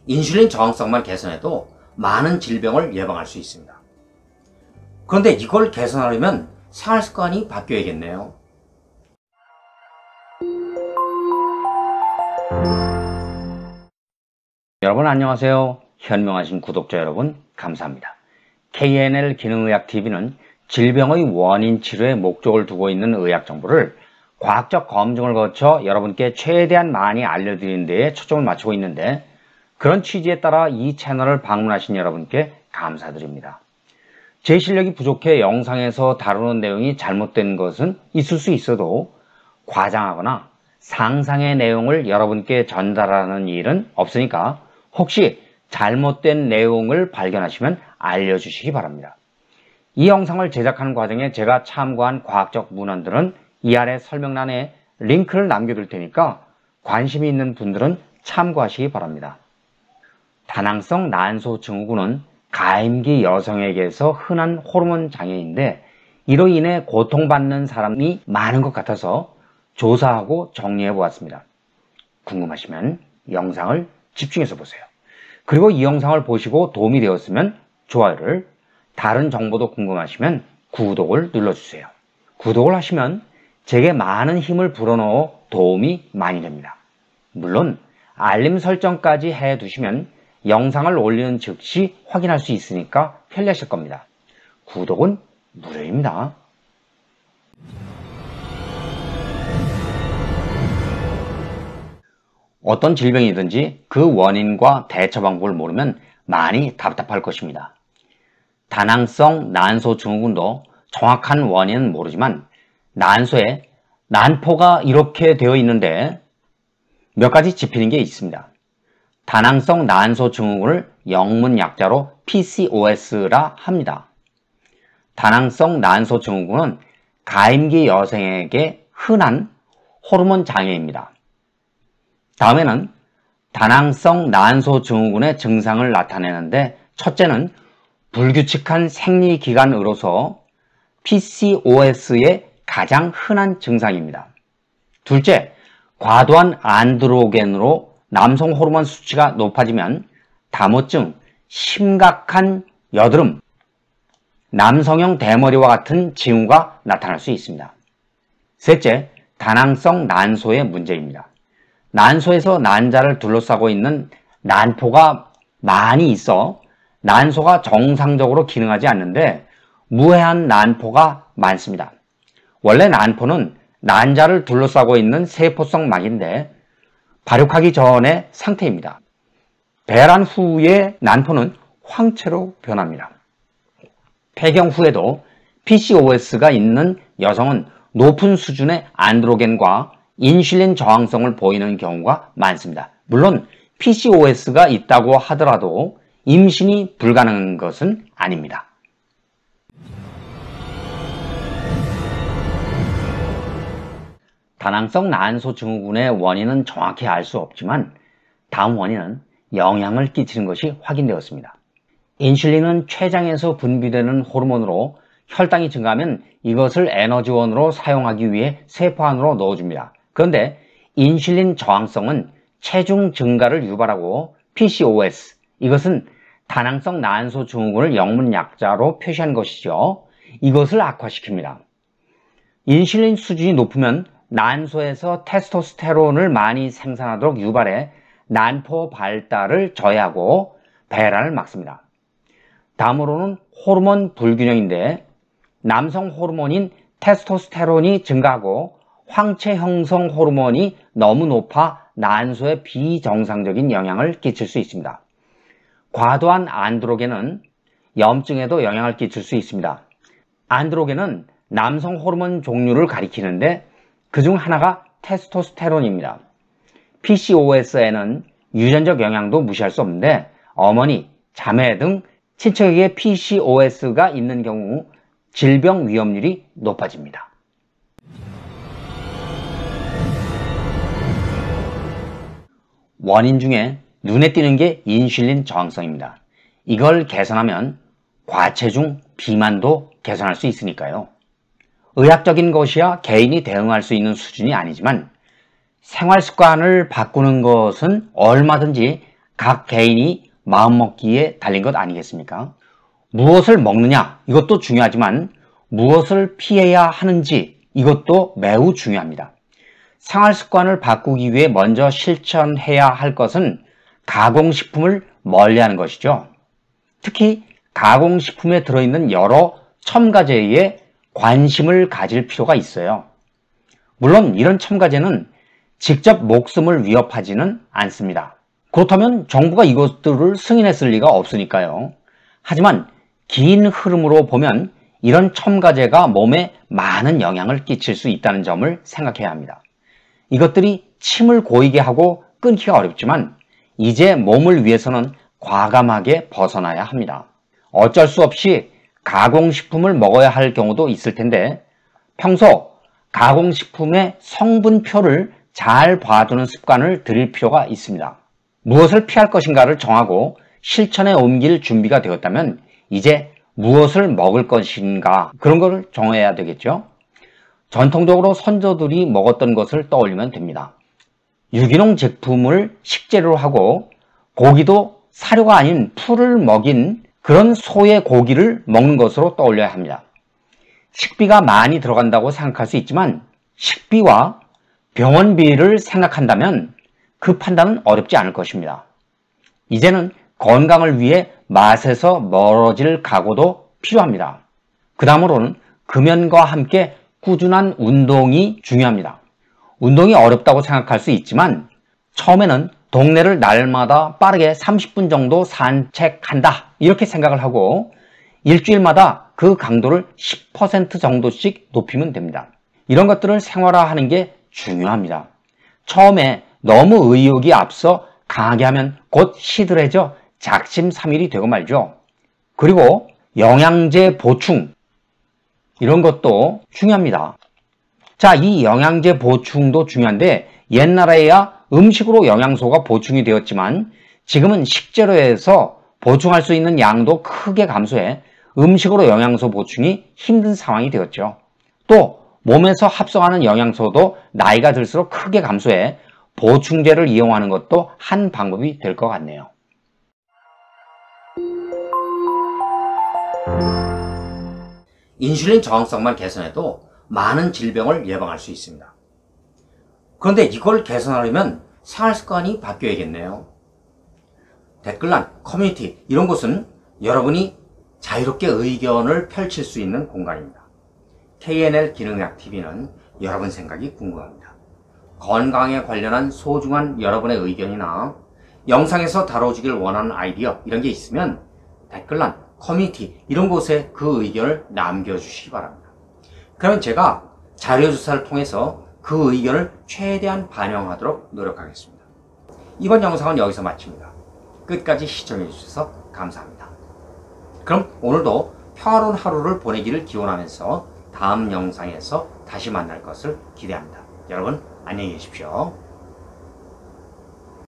인슐린 저항성만 개선해도 많은 질병을 예방할 수 있습니다. 그런데 이걸 개선하려면 생활습관이 바뀌어야겠네요. 여러분 안녕하세요. 현명하신 구독자 여러분 감사합니다. KNL 기능의학TV는 질병의 원인 치료에 목적을 두고 있는 의학 정보를 과학적 검증을 거쳐 여러분께 최대한 많이 알려드리는 데에 초점을 맞추고 있는데, 그런 취지에 따라 이 채널을 방문하신 여러분께 감사드립니다. 제 실력이 부족해 영상에서 다루는 내용이 잘못된 것은 있을 수 있어도 과장하거나 상상의 내용을 여러분께 전달하는 일은 없으니까 혹시 잘못된 내용을 발견하시면 알려주시기 바랍니다. 이 영상을 제작하는 과정에 제가 참고한 과학적 문헌들은 이 아래 설명란에 링크를 남겨둘 테니까 관심이 있는 분들은 참고하시기 바랍니다. 다낭성 난소 증후군은 가임기 여성에게서 흔한 호르몬 장애인데, 이로 인해 고통받는 사람이 많은 것 같아서 조사하고 정리해 보았습니다. 궁금하시면 영상을 집중해서 보세요. 그리고 이 영상을 보시고 도움이 되었으면 좋아요를, 다른 정보도 궁금하시면 구독을 눌러주세요. 구독을 하시면 제게 많은 힘을 불어넣어 도움이 많이 됩니다. 물론 알림 설정까지 해두시면 영상을 올리는 즉시 확인할 수 있으니까 편리하실 겁니다. 구독은 무료입니다. 어떤 질병이든지 그 원인과 대처 방법을 모르면 많이 답답할 것입니다. 다낭성 난소 증후군도 정확한 원인은 모르지만 난소에 난포가 이렇게 되어 있는데 몇 가지 짚히는 게 있습니다. 다낭성 난소 증후군을 영문 약자로 PCOS라 합니다. 다낭성 난소 증후군은 가임기 여성에게 흔한 호르몬 장애입니다. 다음에는 다낭성 난소 증후군의 증상을 나타내는데, 첫째는 불규칙한 생리기간으로서 PCOS의 가장 흔한 증상입니다. 둘째, 과도한 안드로겐으로 남성 호르몬 수치가 높아지면 다모증, 심각한 여드름, 남성형 대머리와 같은 징후가 나타날 수 있습니다. 셋째, 다낭성 난소의 문제입니다. 난소에서 난자를 둘러싸고 있는 난포가 많이 있어 난소가 정상적으로 기능하지 않는데 무해한 난포가 많습니다. 원래 난포는 난자를 둘러싸고 있는 세포성 막인데 발육하기 전의 상태입니다. 배란 후의 난포는 황채로 변합니다. 폐경 후에도 PCOS가 있는 여성은 높은 수준의 안드로겐과 인슐린 저항성을 보이는 경우가 많습니다. 물론 PCOS가 있다고 하더라도 임신이 불가능한 것은 아닙니다. 다낭성 난소 증후군의 원인은 정확히 알 수 없지만 다음 원인은 영향을 끼치는 것이 확인되었습니다. 인슐린은 췌장에서 분비되는 호르몬으로 혈당이 증가하면 이것을 에너지원으로 사용하기 위해 세포 안으로 넣어줍니다. 그런데 인슐린 저항성은 체중 증가를 유발하고 PCOS, 이것은 다낭성 난소 증후군을 영문 약자로 표시한 것이죠. 이것을 악화시킵니다. 인슐린 수준이 높으면 난소에서 테스토스테론을 많이 생산하도록 유발해 난포 발달을 저해하고 배란을 막습니다. 다음으로는 호르몬 불균형인데, 남성 호르몬인 테스토스테론이 증가하고 황체 형성 호르몬이 너무 높아 난소에 비정상적인 영향을 끼칠 수 있습니다. 과도한 안드로겐은 염증에도 영향을 끼칠 수 있습니다. 안드로겐은 남성 호르몬 종류를 가리키는데 그중 하나가 테스토스테론입니다. PCOS에는 유전적 영향도 무시할 수 없는데 어머니, 자매 등 친척에게 PCOS가 있는 경우 질병 위험률이 높아집니다. 원인 중에 눈에 띄는 게 인슐린 저항성입니다. 이걸 개선하면 과체중, 비만도 개선할 수 있으니까요. 의학적인 것이야 개인이 대응할 수 있는 수준이 아니지만 생활 습관을 바꾸는 것은 얼마든지 각 개인이 마음먹기에 달린 것 아니겠습니까? 무엇을 먹느냐 이것도 중요하지만 무엇을 피해야 하는지 이것도 매우 중요합니다. 생활습관을 바꾸기 위해 먼저 실천해야 할 것은 가공식품을 멀리하는 것이죠. 특히 가공식품에 들어있는 여러 첨가제에 관심을 가질 필요가 있어요. 물론 이런 첨가제는 직접 목숨을 위협하지는 않습니다. 그렇다면 정부가 이것들을 승인했을 리가 없으니까요. 하지만 긴 흐름으로 보면 이런 첨가제가 몸에 많은 영향을 끼칠 수 있다는 점을 생각해야 합니다. 이것들이 침을 고이게 하고 끊기가 어렵지만 이제 몸을 위해서는 과감하게 벗어나야 합니다. 어쩔 수 없이 가공식품을 먹어야 할 경우도 있을 텐데 평소 가공식품의 성분표를 잘 봐두는 습관을 들일 필요가 있습니다. 무엇을 피할 것인가를 정하고 실천에 옮길 준비가 되었다면 이제 무엇을 먹을 것인가 그런 걸 정해야 되겠죠. 전통적으로 선조들이 먹었던 것을 떠올리면 됩니다. 유기농 제품을 식재료로 하고 고기도 사료가 아닌 풀을 먹인 그런 소의 고기를 먹는 것으로 떠올려야 합니다. 식비가 많이 들어간다고 생각할 수 있지만 식비와 병원비를 생각한다면 그 판단은 어렵지 않을 것입니다. 이제는 건강을 위해 맛에서 멀어질 각오도 필요합니다. 그 다음으로는 금연과 함께 꾸준한 운동이 중요합니다. 운동이 어렵다고 생각할 수 있지만 처음에는 동네를 날마다 빠르게 30분 정도 산책한다 이렇게 생각을 하고 일주일마다 그 강도를 10% 정도씩 높이면 됩니다. 이런 것들을 생활화하는 게 중요합니다. 처음에 너무 의욕이 앞서 강하게 하면 곧 시들해져 작심삼일이 되고 말죠. 그리고 영양제 보충 이런 것도 중요합니다. 자, 이 영양제 보충도 중요한데 옛날에야 음식으로 영양소가 보충이 되었지만 지금은 식재료에서 보충할 수 있는 양도 크게 감소해 음식으로 영양소 보충이 힘든 상황이 되었죠. 또 몸에서 합성하는 영양소도 나이가 들수록 크게 감소해 보충제를 이용하는 것도 한 방법이 될 것 같네요. 인슐린 저항성만 개선해도 많은 질병을 예방할 수 있습니다. 그런데 이걸 개선하려면 생활습관이 바뀌어야겠네요. 댓글란, 커뮤니티 이런 곳은 여러분이 자유롭게 의견을 펼칠 수 있는 공간입니다. KNL 기능의학TV는 여러분 생각이 궁금합니다. 건강에 관련한 소중한 여러분의 의견이나 영상에서 다뤄주길 원하는 아이디어 이런 게 있으면 댓글란, 커뮤니티 이런 곳에 그 의견을 남겨주시기 바랍니다. 그러면 제가 자료조사를 통해서 그 의견을 최대한 반영하도록 노력하겠습니다. 이번 영상은 여기서 마칩니다. 끝까지 시청해주셔서 감사합니다. 그럼 오늘도 평화로운 하루를 보내기를 기원하면서 다음 영상에서 다시 만날 것을 기대합니다. 여러분 안녕히 계십시오.